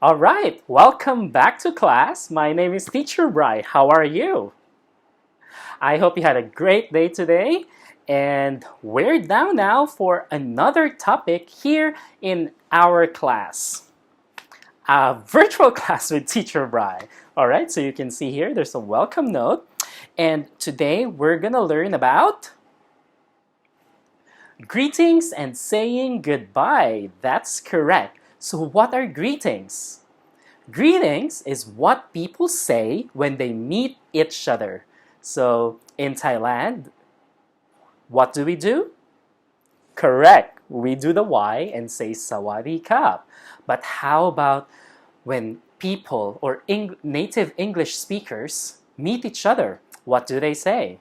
All right, welcome back to class. My name is Teacher Bry. How are you? I hope you had a great day today. And we're down now for another topic here in our class. A virtual class with Teacher Bry. All right, so you can see here there's a welcome note. And today we're going to learn about greetings and saying goodbye. That's correct. So what are greetings? Greetings is what people say when they meet each other. So in Thailand, what do? Correct. We do the Y and say Sawadee Kap. But how about when people or native English speakers meet each other? What do they say?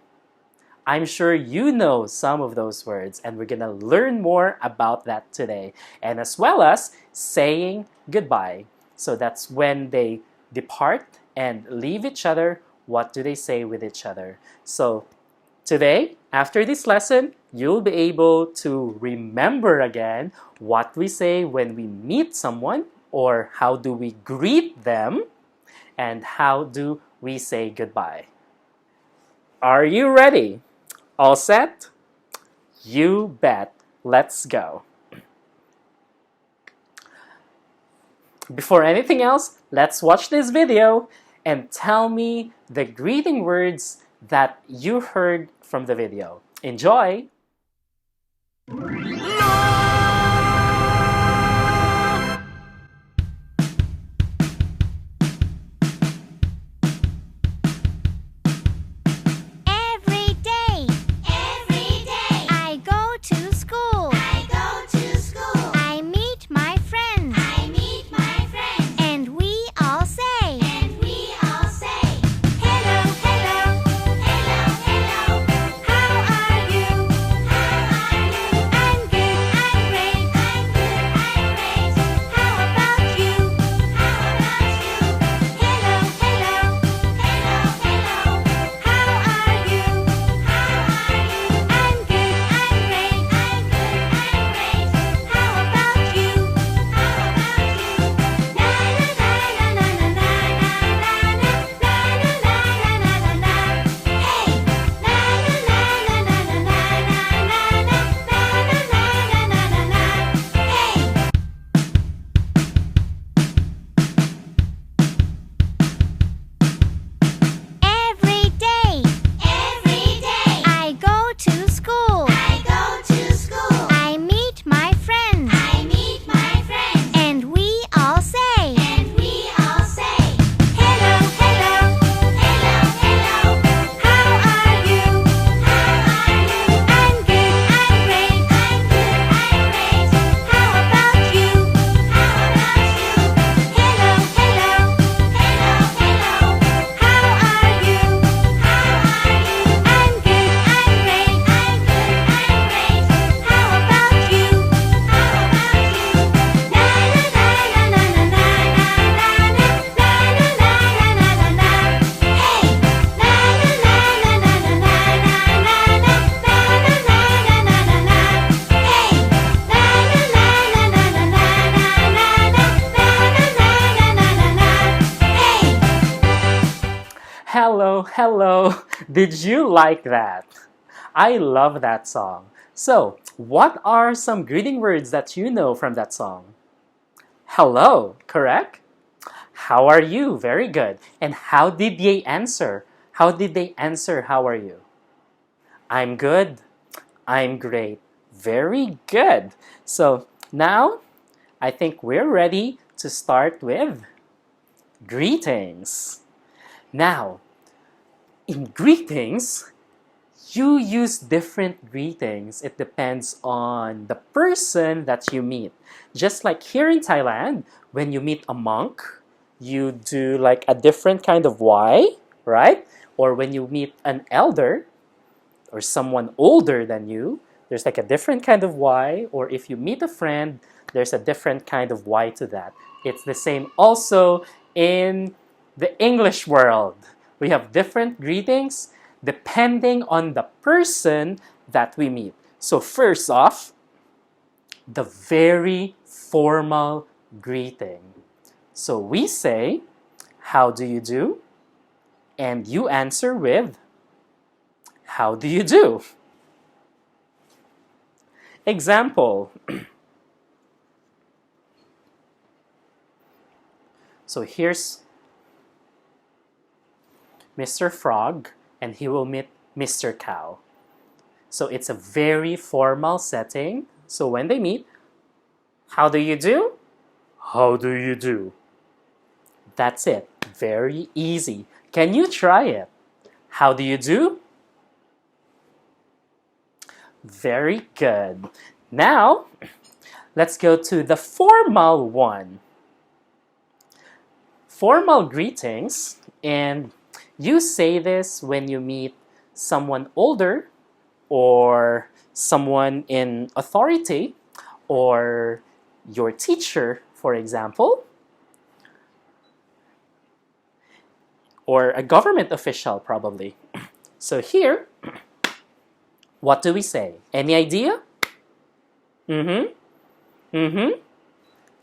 I'm sure you know some of those words, and we're going to learn more about that today, and as well as saying goodbye. So that's when they depart and leave each other. What do they say with each other? So today, after this lesson, you'll be able to remember again what we say when we meet someone, or how do we greet them, and how do we say goodbye. Are you ready? All set? You bet. Let's go. Before anything else, let's watch this video and tell me the greeting words that you heard from the video. Enjoy! Hello. Did you like that? I love that song. So, what are some greeting words that you know from that song? Hello, correct? How are you? Very good. And how did they answer? How did they answer, how are you? I'm good. I'm great. Very good. So, now, I think we're ready to start with greetings. Now, in greetings, you use different greetings. It depends on the person that you meet. Just like here in Thailand, when you meet a monk, you do like a different kind of Y, right? Or when you meet an elder or someone older than you, there's like a different kind of Y. Or if you meet a friend, there's a different kind of Y to that. It's the same also in the English world. We have different greetings depending on the person that we meet. So first off, the very formal greeting. So we say, how do you do? And you answer with, how do you do? Example. So here's Mr. Frog, and he will meet Mr. Cow. So it's a very formal setting. So when they meet, how do you do? How do you do? That's it. Very easy. Can you try it? How do you do? Very good. Now, let's go to the formal one. Formal greetings, and you say this when you meet someone older or someone in authority or your teacher, for example, or a government official probably. So here, what do we say? Any idea?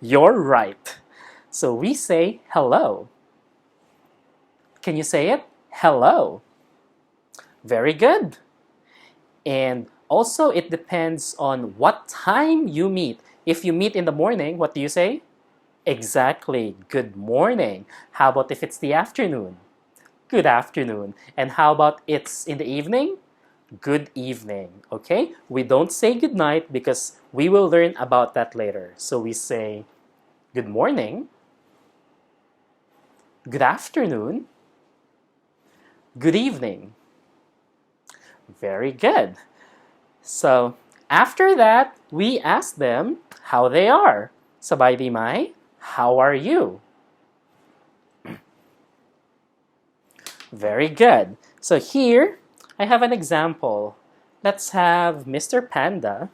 You're right. So we say hello. Can you say it? Hello. Very good. And also it depends on what time you meet. If you meet in the morning, what do you say? Exactly. Good morning. How about if it's the afternoon? Good afternoon. And how about it's in the evening? Good evening. Okay? We don't say good night because we will learn about that later. So we say good morning, good afternoon, good evening. Very good. So after that, we ask them how they are. Sabay di mai, how are you? Very good. So here, I have an example. Let's have Mr. Panda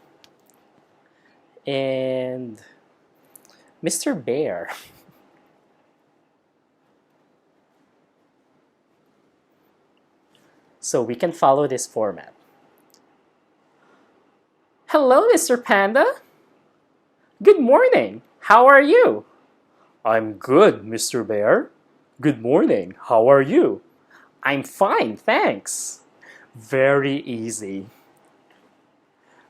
and Mr. Bear. So we can follow this format. Hello, Mr. Panda. Good morning. How are you? I'm good, Mr. Bear. Good morning. How are you? I'm fine, thanks. Very easy.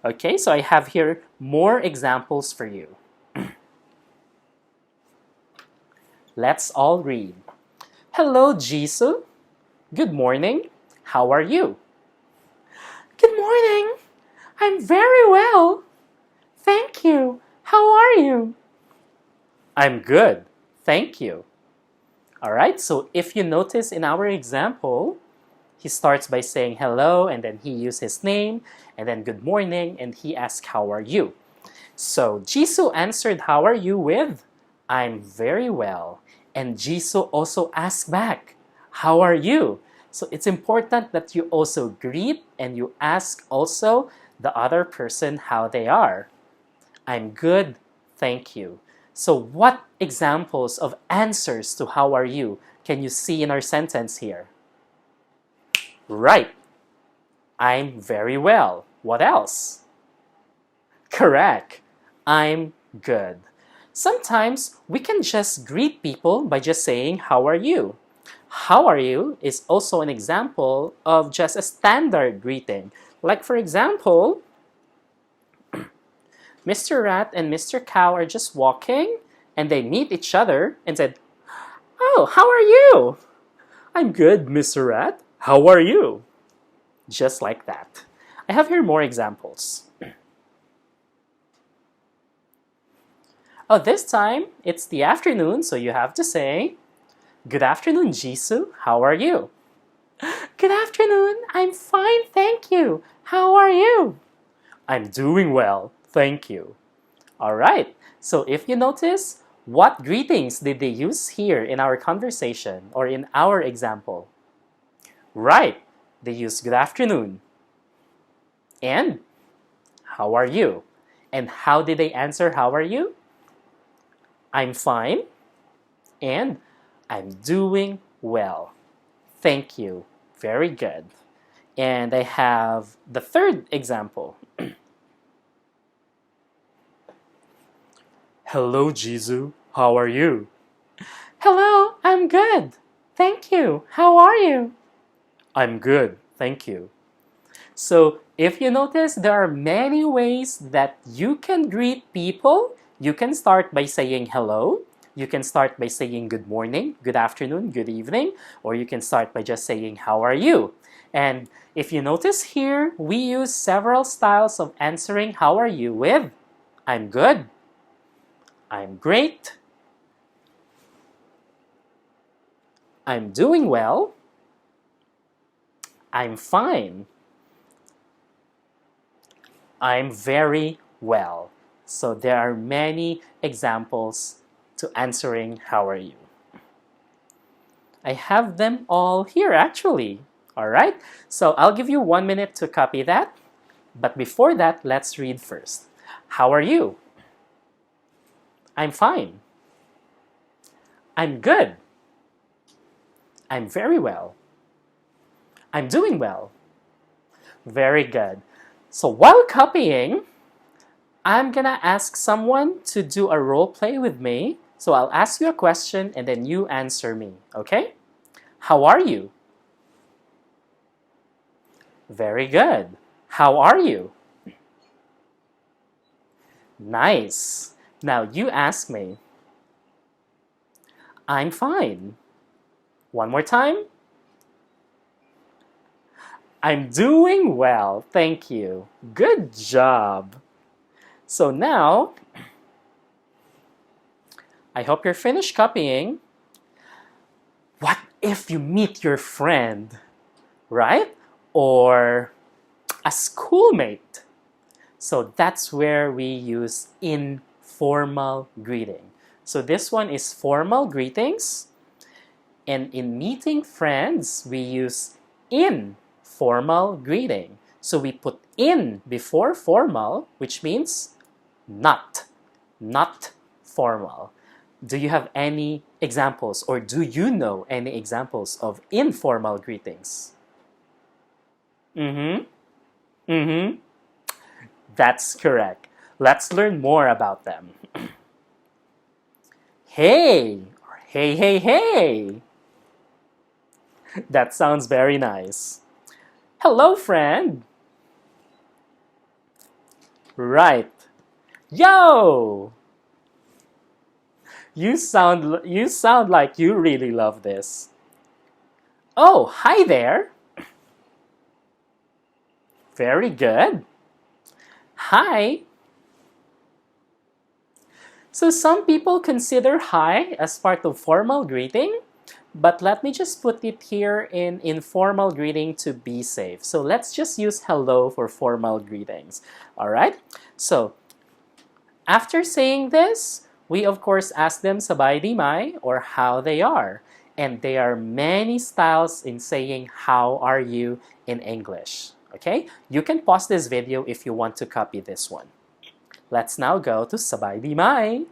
Okay, so I have here more examples for you. Let's all read. Hello, Jisoo. Good morning. How are you? Good morning. I'm very well. Thank you. How are you? I'm good. Thank you. All right, so if you notice in our example, he starts by saying hello, and then he uses his name, and then good morning, and he asks, how are you? So Jisoo answered, how are you with, I'm very well. And Jisoo also asked back, how are you? So it's important that you also greet and you ask also the other person how they are. I'm good, thank you. So what examples of answers to how are you can you see in our sentence here? Right. I'm very well. What else? Correct. I'm good. Sometimes we can just greet people by just saying, how are you? How are you is also an example of just a standard greeting. Like for example, Mr. Rat and Mr. Cow are just walking and they meet each other and said, oh, how are you? I'm good, Mr. Rat. How are you? Just like that. I have here more examples. Oh, this time it's the afternoon, so you have to say, good afternoon, Jisoo. How are you? Good afternoon. I'm fine, thank you. How are you? I'm doing well, thank you. All right. So if you notice, what greetings did they use here in our conversation or in our example? Right. They use good afternoon. And how are you? And how did they answer how are you? I'm fine. And I'm doing well. Thank you. Very good. And I have the third example. Hello, Jisoo. How are you? Hello, I'm good. Thank you. How are you? I'm good. Thank you. So if you notice, there are many ways that you can greet people. You can start by saying hello. You can start by saying good morning, good afternoon, good evening, or you can start by just saying how are you. And if you notice here, we use several styles of answering how are you with I'm good, I'm great, I'm doing well, I'm fine, I'm very well. So there are many examples to answering how are you. I have them all here actually. All right, so I'll give you 1 minute to copy that. But before that, let's read first. How are you? I'm fine. I'm good. I'm very well. I'm doing well. Very good. So while copying, I'm gonna ask someone to do a role play with me. So I'll ask you a question and then you answer me, okay? How are you? Very good. How are you? Nice. Now you ask me. I'm fine. One more time. I'm doing well, thank you. Good job. So now, I hope you're finished copying. What if you meet your friend, right? Or a schoolmate? So that's where we use informal greeting. So this one is formal greetings. And in meeting friends, we use informal greeting. So we put in before formal, which means not formal. Do you have any examples or do you know any examples of informal greetings? Mm-hmm. Mm-hmm. That's correct. Let's learn more about them. Hey, or hey, hey, hey. That sounds very nice. Hello, friend. Right. Yo! You sound like you really love this. Oh, hi there. Very good. Hi. So some people consider hi as part of formal greeting, but let me just put it here in informal greeting to be safe. So let's just use hello for formal greetings. All right? So after saying this, we of course ask them sabay di mai or how they are. And there are many styles in saying how are you in English. Okay? You can pause this video if you want to copy this one. Let's now go to sabay di mai.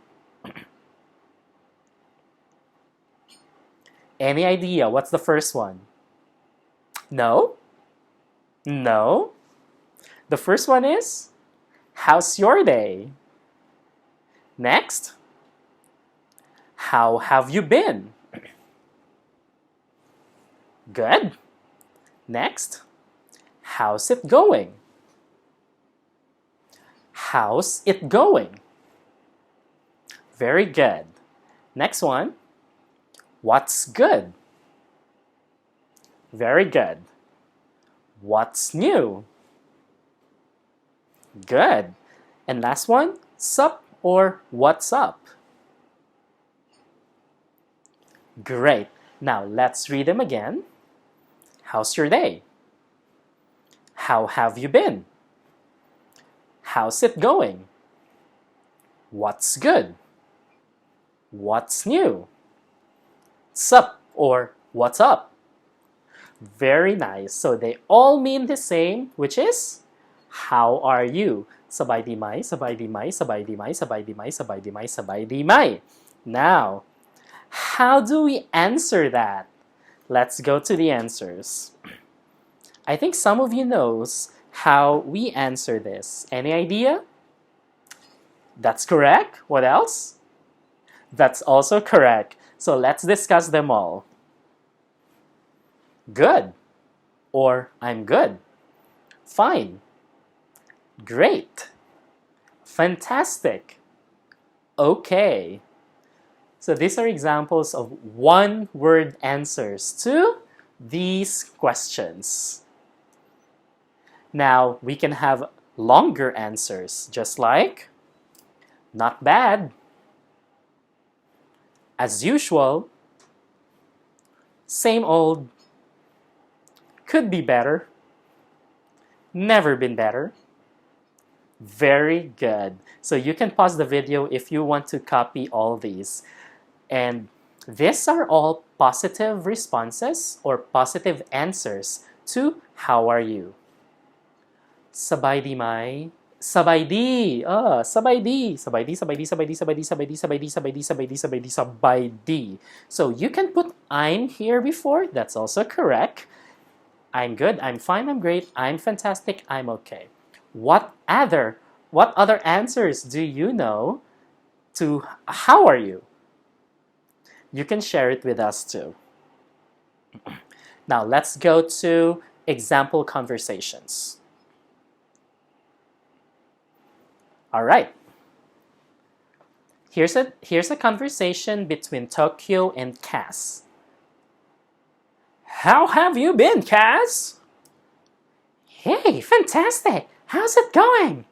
Any idea what's the first one? No? No? The first one is, how's your day? Next, how have you been? Good. Next, how's it going? How's it going? Very good. Next one, what's good? Very good. What's new? Good. And last one, sup or what's up? Great. Now let's read them again. How's your day? How have you been? How's it going? What's good? What's new? Sup or what's up? Very nice. So they all mean the same, which is how are you? Sabay di mai, sabay di mai, sabay di mai, sabay di mai, sabay di mai, sabay di mai. Now, how do we answer that? Let's go to the answers. I think some of you knows how we answer this. Any idea? That's correct. What else? That's also correct. So let's discuss them all. Good, or I'm good. Fine. Great. Fantastic. Okay. So these are examples of one-word answers to these questions. Now, we can have longer answers, just like not bad, as usual, same old, could be better, never been better, very good. So you can pause the video if you want to copy all these. And these are all positive responses or positive answers to how are you. Sabay di may? Sabay di. Sabay di. Sabay di, sabay di, sabay di, sabay di, sabay di, sabay di, sabay di, sabay di, sabay di, sabay di. So you can put I'm here before. That's also correct. I'm good, I'm fine, I'm great, I'm fantastic, I'm okay. What other answers do you know to how are you? You can share it with us too. Now let's go to example conversations. All right. Here's a conversation between Tokyo and Cass. How have you been, Cass? Hey, fantastic! How's it going?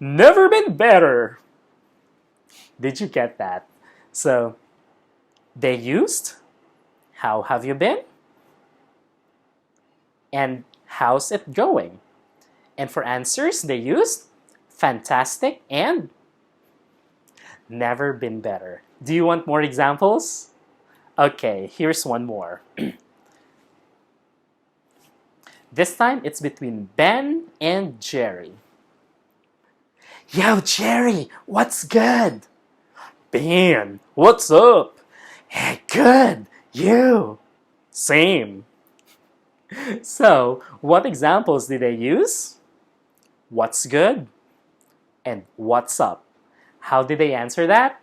Never been better. Did you get that? So, they used how have you been? And how's it going? And for answers, they used fantastic and never been better. Do you want more examples? Okay, here's one more. This time, it's between Ben and Jerry. Yo, Jerry, what's good? Ben, what's up? Hey, good. You? Same. So, what examples did they use? What's good? And what's up? How did they answer that?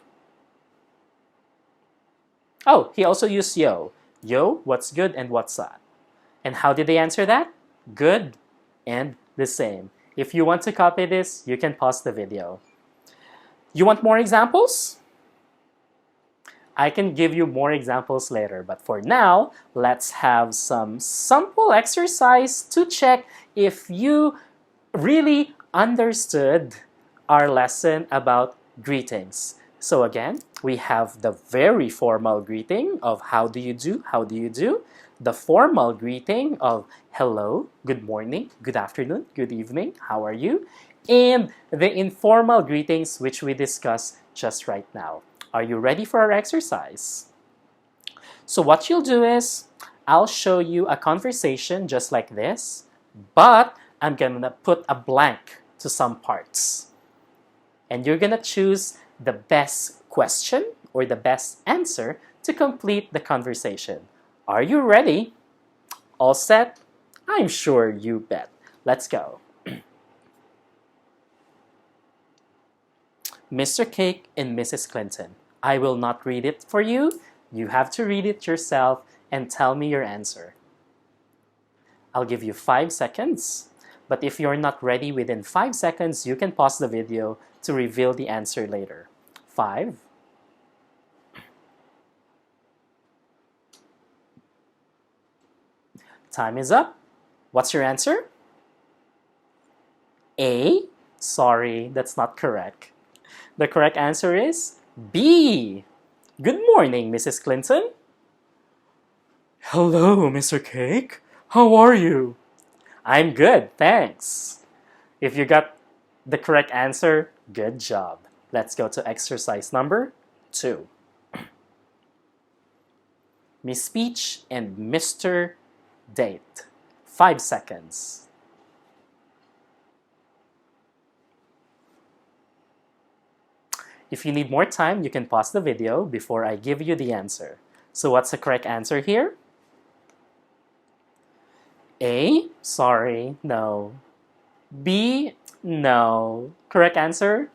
Oh, he also used yo. Yo, what's good and what's up? And how did they answer that? Good and the same. If you want to copy this, you can pause the video. You want more examples? I can give you more examples later, but for now, let's have some sample exercise to check if you really understood our lesson about greetings. So again, we have the very formal greeting of how do you do, how do you do, the formal greeting of hello, good morning, good afternoon, good evening, how are you, and the informal greetings which we discussed just right now. Are you ready for our exercise? So what you'll do is, I'll show you a conversation just like this, but I'm gonna put a blank to some parts. And you're gonna choose the best question or the best answer to complete the conversation. Are you ready? All set? I'm sure you bet. Let's go. Mr. Cake and Mrs. Clinton. I will not read it for you. You have to read it yourself and tell me your answer. I'll give you 5 seconds. But if you're not ready within 5 seconds, you can pause the video to reveal the answer later. 5. Time is up. What's your answer? A? Sorry, that's not correct. The correct answer is B. Good morning, Mrs. Clinton. Hello, Mr. Cake. How are you? I'm good, thanks. If you got the correct answer, good job. Let's go to exercise number 2. Miss Peach and Mr. Date. 5 seconds. If you need more time, you can pause the video before I give you the answer. So what's the correct answer here? A? Sorry, no. B? No. Correct answer?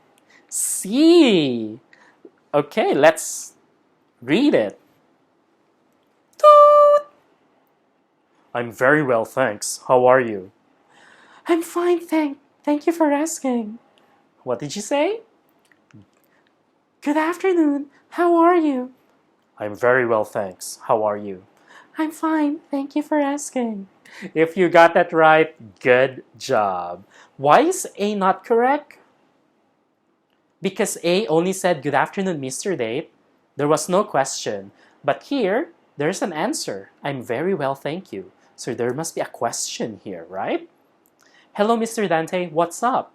C. Okay, let's read it. I'm very well, thanks. How are you? I'm fine, thank you for asking. What did you say? Good afternoon. How are you? I'm very well, thanks. How are you? I'm fine. Thank you for asking. If you got that right, good job. Why is A not correct? Because A only said, Good afternoon, Mr. Date. There was no question. But here, there's an answer. I'm very well, thank you. So there must be a question here, right? Hello, Mr. Dante. What's up?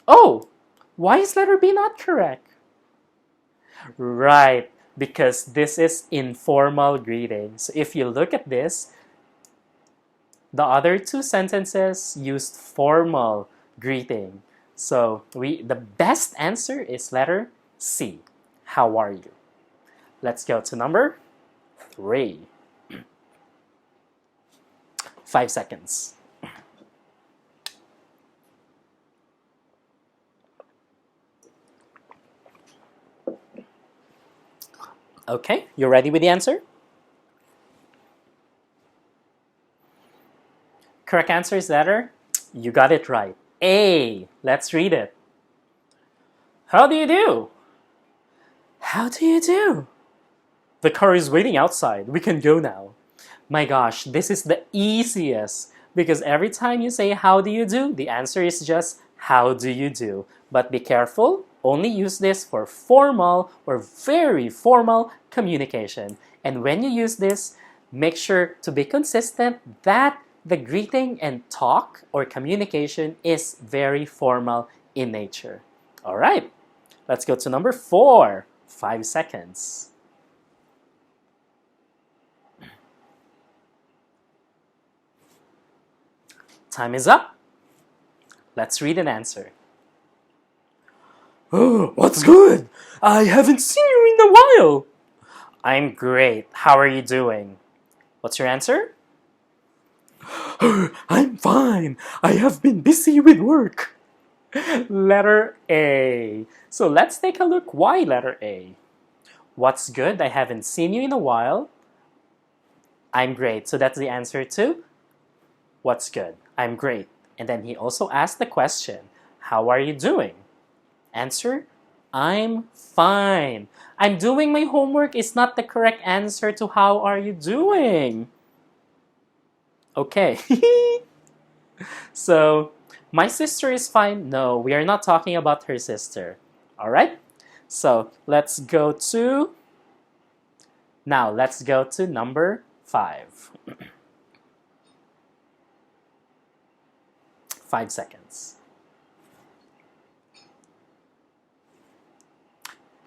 Oh, why is letter B not correct? Right, because this is informal greeting. So if you look at this, the other two sentences used formal greeting. So the best answer is letter C. How are you? Let's go to number 3. 5 seconds. Okay, you ready with the answer? Correct answer is letter. You got it right. A. Let's read it. How do you do? How do you do? The car is waiting outside. We can go now. My gosh, this is the easiest because every time you say how do you do, the answer is just how do you do. But be careful, only use this for formal or very formal communication. And when you use this, make sure to be consistent that the greeting and talk or communication is very formal in nature. All right, let's go to number 4. 5 seconds. Time is up. Let's read an answer. Oh, what's good? I haven't seen you in a while. I'm great. How are you doing? What's your answer? I'm fine. I have been busy with work. Letter A. So let's take a look. Why letter A? What's good? I haven't seen you in a while. I'm great. So that's the answer to what's good? I'm great. And then he also asked the question, how are you doing? Answer, I'm fine. I'm doing my homework is not the correct answer to how are you doing? Okay. So, my sister is fine. No, we are not talking about her sister. All right? So, let's go to number 5. 5 seconds.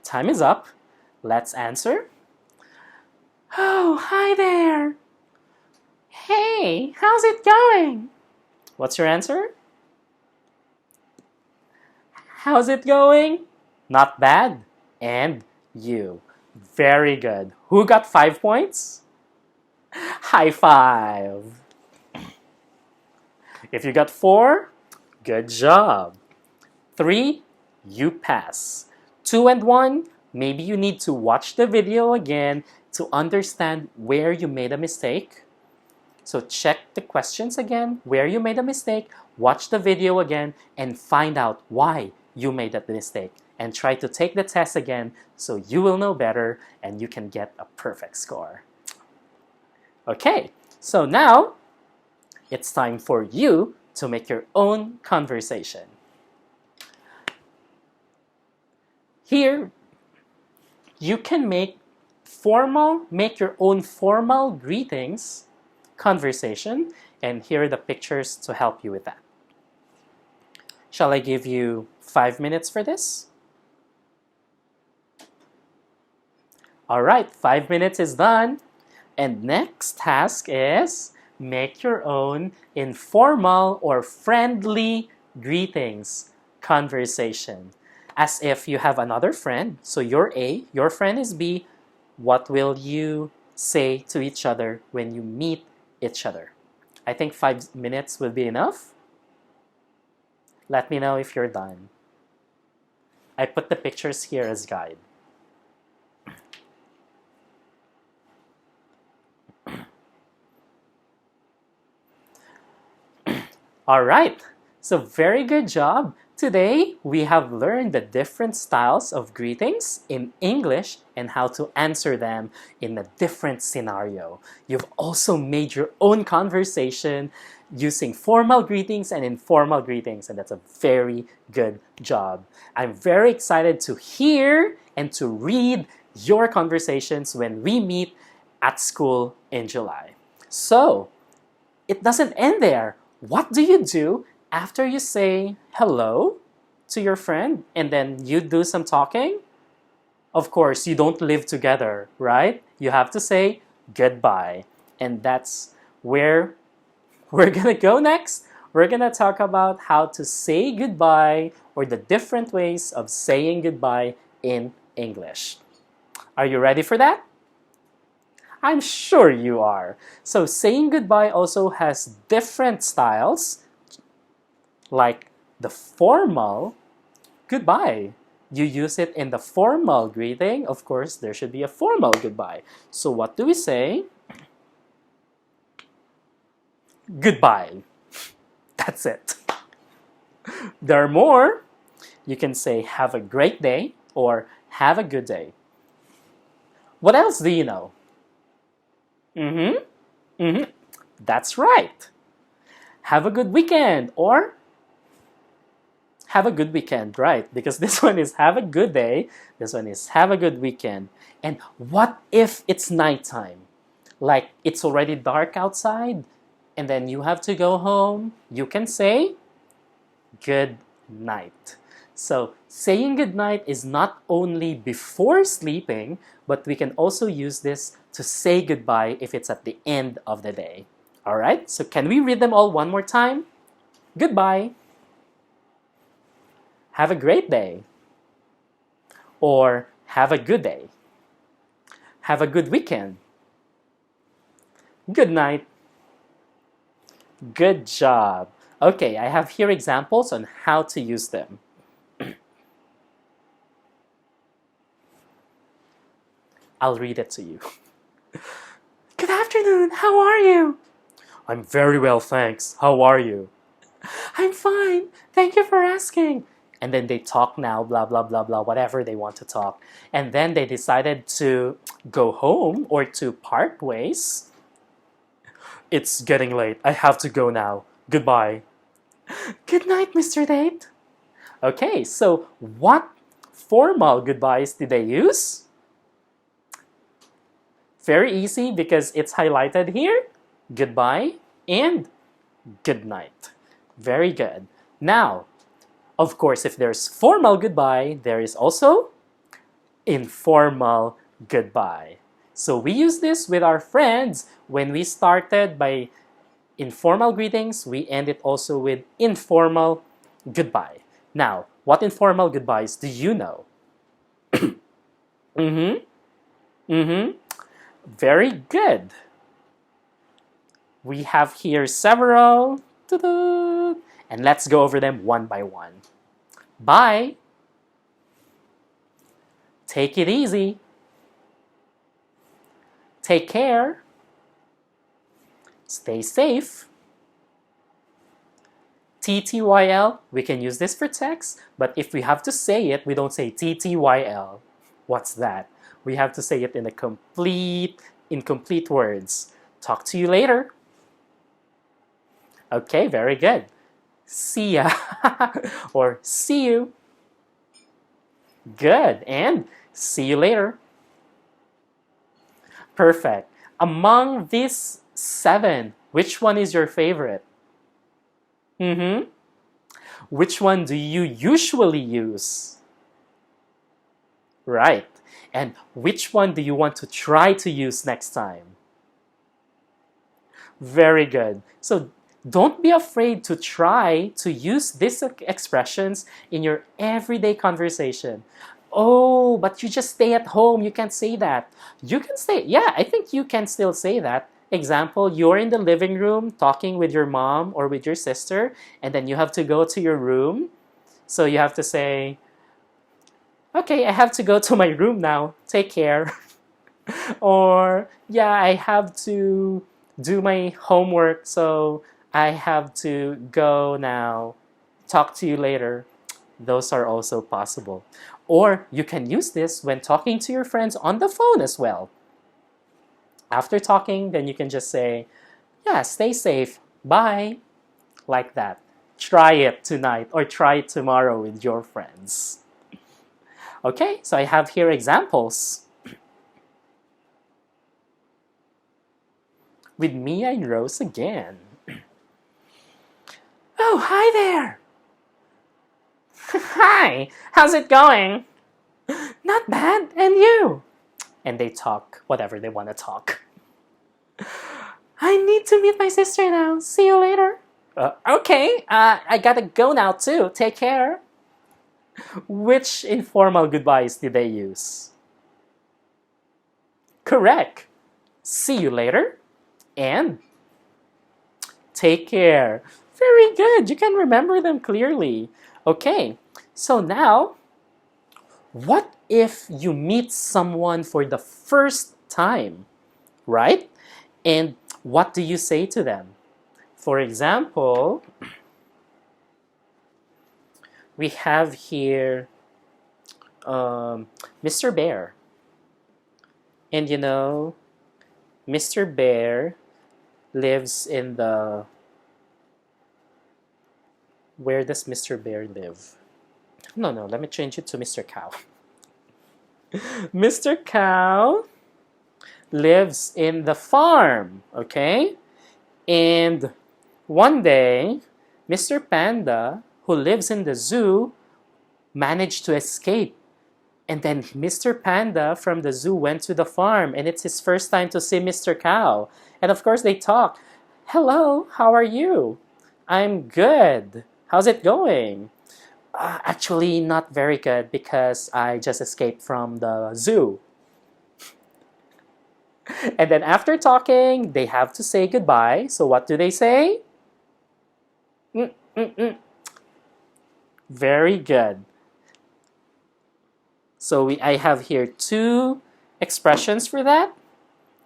Time is up. Let's answer. Oh, hi there. Hey, how's it going? What's your answer? How's it going? Not bad. And you. Very good. Who got 5 points? High five. If you got 4, good job. 3, you pass. 2 and 1, maybe you need to watch the video again to understand where you made a mistake. So check the questions again, where you made a mistake, watch the video again, and find out why you made that mistake. And try to take the test again so you will know better and you can get a perfect score. Okay, so now it's time for you to make your own conversation. Here, you can make your own formal greetings conversation, and here are the pictures to help you with that. Shall I give you 5 minutes for this? All right, 5 minutes is done. And next task is make your own informal or friendly greetings conversation. As if you have another friend. So you're A, your friend is B. What will you say to each other when you meet each other? I think 5 minutes will be enough. Let me know if you're done. I put the pictures here as guide. All right, so very good job. Today, we have learned the different styles of greetings in English and how to answer them in a different scenario. You've also made your own conversation using formal greetings and informal greetings, and that's a very good job. I'm very excited to hear and to read your conversations when we meet at school in July. So, it doesn't end there. What do you do after you say hello to your friend and then you do some talking? Of course, you don't live together, right? You have to say goodbye. And that's where we're gonna go next. We're gonna talk about how to say goodbye or the different ways of saying goodbye in English. Are you ready for that? I'm sure you are. So saying goodbye also has different styles, like the formal goodbye. You use it in the formal greeting. Of course, there should be a formal goodbye. So what do we say? Goodbye. That's it. There are more. You can say have a great day or have a good day. What else do you know? That's right. Have a good weekend or have a good weekend, right? Because this one is have a good day, this one is have a good weekend. And what if it's nighttime? Like it's already dark outside and then you have to go home. You can say good night. So saying good night is not only before sleeping, but we can also use this to say goodbye if it's at the end of the day. All right, so can we read them all one more time? Goodbye. Have a great day. Or have a good day. Have a good weekend. Good night. Good job. Okay, I have here examples on how to use them. I'll read it to you. Good afternoon, how are you? I'm very well, thanks. How are you? I'm fine, thank you for asking. And then they talk now, blah, blah, blah, blah, whatever they want to talk. And then they decided to go home or to part ways. It's getting late, I have to go now. Goodbye. Good night, Mr. Date. Okay, so what formal goodbyes did they use? Very easy because it's highlighted here. Goodbye and good night. Very good. Now, of course, if there's formal goodbye, there is also informal goodbye. So we use this with our friends when we started by informal greetings. We end it also with informal goodbye. Now, what informal goodbyes do you know? Very good. We have here several. And let's go over them one by one. Bye. Take it easy. Take care. Stay safe. TTYL, we can use this for text, but if we have to say it, we don't say TTYL. What's that? We have to say it in incomplete words. Talk to you later. Okay, very good. See ya or see you. Good, and see you later. Perfect. Among these 7, which one is your favorite? Which one do you usually use? Right. And which one do you want to try to use next time? Very good. So don't be afraid to try to use these expressions in your everyday conversation. Oh, but you just stay at home. You can't say that. You can say, yeah, I think you can still say that. Example, you're in the living room talking with your mom or with your sister, and then you have to go to your room. So you have to say, okay, I have to go to my room now. Take care. Or, yeah, I have to do my homework, so I have to go now. Talk to you later. Those are also possible. Or you can use this when talking to your friends on the phone as well. After talking, then you can just say, yeah, stay safe. Bye. Like that. Try it tonight or try it tomorrow with your friends. Okay, so I have here examples. With Mia and Rose again. Oh, hi there. Hi, how's it going? Not bad, and you? And they talk whatever they want to talk. I need to meet my sister now. See you later. Okay, I gotta go now too. Take care. Which informal goodbyes did they use? Correct. See you later and take care. Very good. You can remember them clearly. Okay, so now, what if you meet someone for the first time, right? And what do you say to them? For example, we have here Mr. Bear. And you know, Mr. Bear lives in the... Where does Mr. Bear live? No, let me change it to Mr. Cow. Mr. Cow lives in the farm, okay? And one day, Mr. Panda, who lives in the zoo, managed to escape. And then Mr. Panda from the zoo went to the farm, and it's his first time to see Mr. Cow. And of course, they talk. Hello, how are you? I'm good. How's it going? Actually, not very good because I just escaped from the zoo. And then after talking, they have to say goodbye. So what do they say? Very good. So I have here two expressions for that.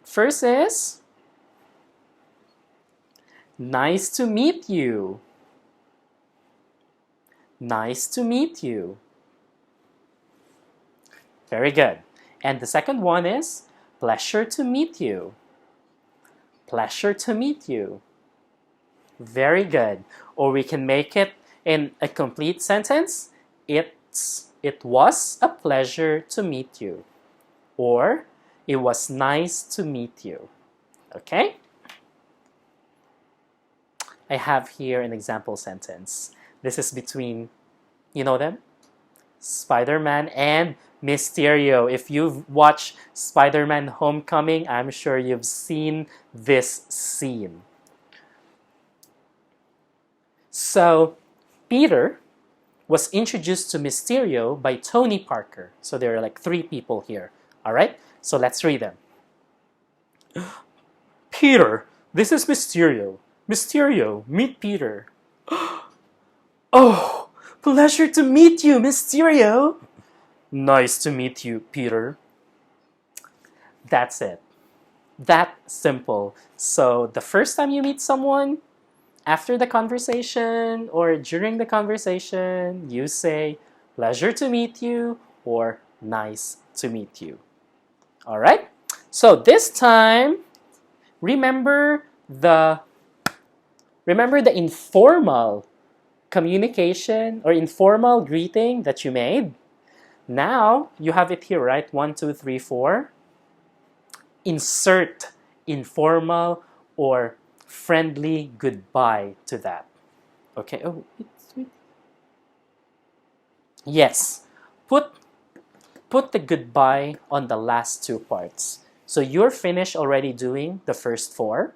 First is, nice to meet you. Nice to meet you. Very good. And the second one is, pleasure to meet you. Pleasure to meet you. Very good. Or we can make it in a complete sentence. It was a pleasure to meet you. Or it was nice to meet you. Okay? I have here an example sentence. This is between, you know them? Spider-Man and Mysterio. If you've watched Spider-Man Homecoming, I'm sure you've seen this scene. So, Peter was introduced to Mysterio by Tony Parker. So there are like three people here. All right? So let's read them. Peter, this is Mysterio. Mysterio, meet Peter. Oh, pleasure to meet you, Mysterio. Nice to meet you, Peter. That's it. That simple. So the first time you meet someone, after the conversation or during the conversation, you say, pleasure to meet you or nice to meet you. All right? So this time, remember the informal communication or informal greeting that you made. Now, you have it here, right? 1, 2, 3, 4. Insert informal or friendly goodbye to that. Okay. Oh, yes. Put the goodbye on the last two parts. So you're finished already doing the first 4.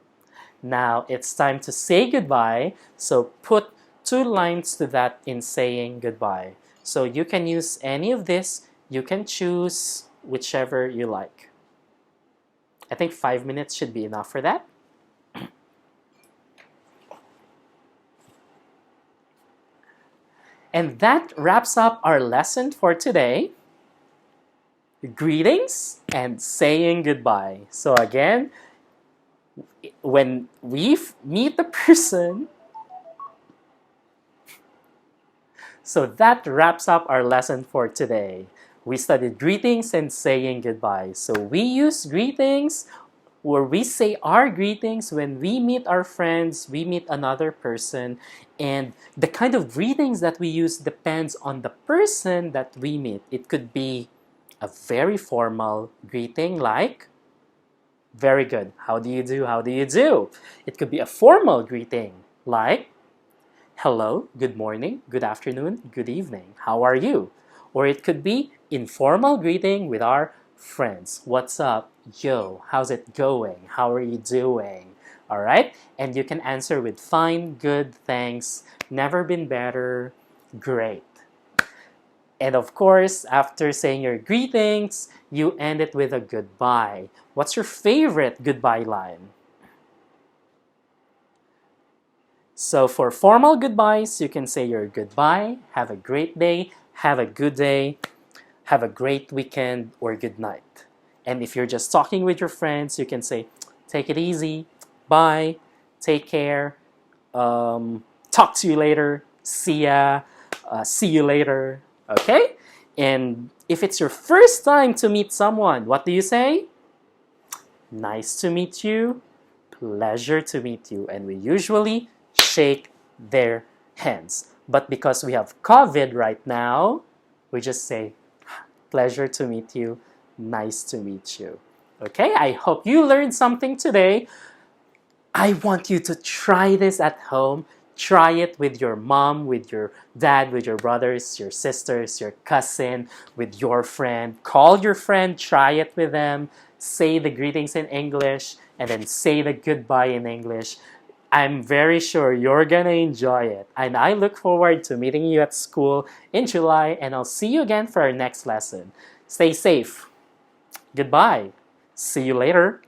Now it's time to say goodbye. So put 2 lines to that in saying goodbye. So you can use any of this. You can choose whichever you like. I think 5 minutes should be enough for that. And that wraps up our lesson for today. Greetings and saying goodbye. So again, When we meet the person. So that wraps up our lesson for today. We studied greetings and saying goodbye. So we use greetings, or we say our greetings when we meet our friends, we meet another person, and the kind of greetings that we use depends on the person that we meet. It could be a very formal greeting like, very good, how do you do, how do you do? It could be a formal greeting like, hello, good morning, good afternoon, good evening, how are you? Or it could be informal greeting with our friends. What's up? Yo, how's it going? How are you doing? All right? And you can answer with fine, good, thanks, never been better, great. And of course, after saying your greetings, you end it with a goodbye. What's your favorite goodbye line? So for formal goodbyes, you can say your goodbye, have a great day, have a good day, have a great weekend, or good night. And if you're just talking with your friends, you can say, take it easy, bye, take care, talk to you later, see ya, see you later, okay? And if it's your first time to meet someone, what do you say? Nice to meet you, pleasure to meet you. And we usually shake their hands. But because we have COVID right now, we just say, pleasure to meet you, nice to meet you. Okay, I hope you learned something today. I want you to try this at home. Try it with your mom, with your dad, with your brothers, your sisters, your cousin, with your friend. Call your friend, try it with them. Say the greetings in English, and then say the goodbye in English. I'm very sure you're gonna enjoy it. And I look forward to meeting you at school in July, and I'll see you again for our next lesson. Stay safe. Goodbye. See you later.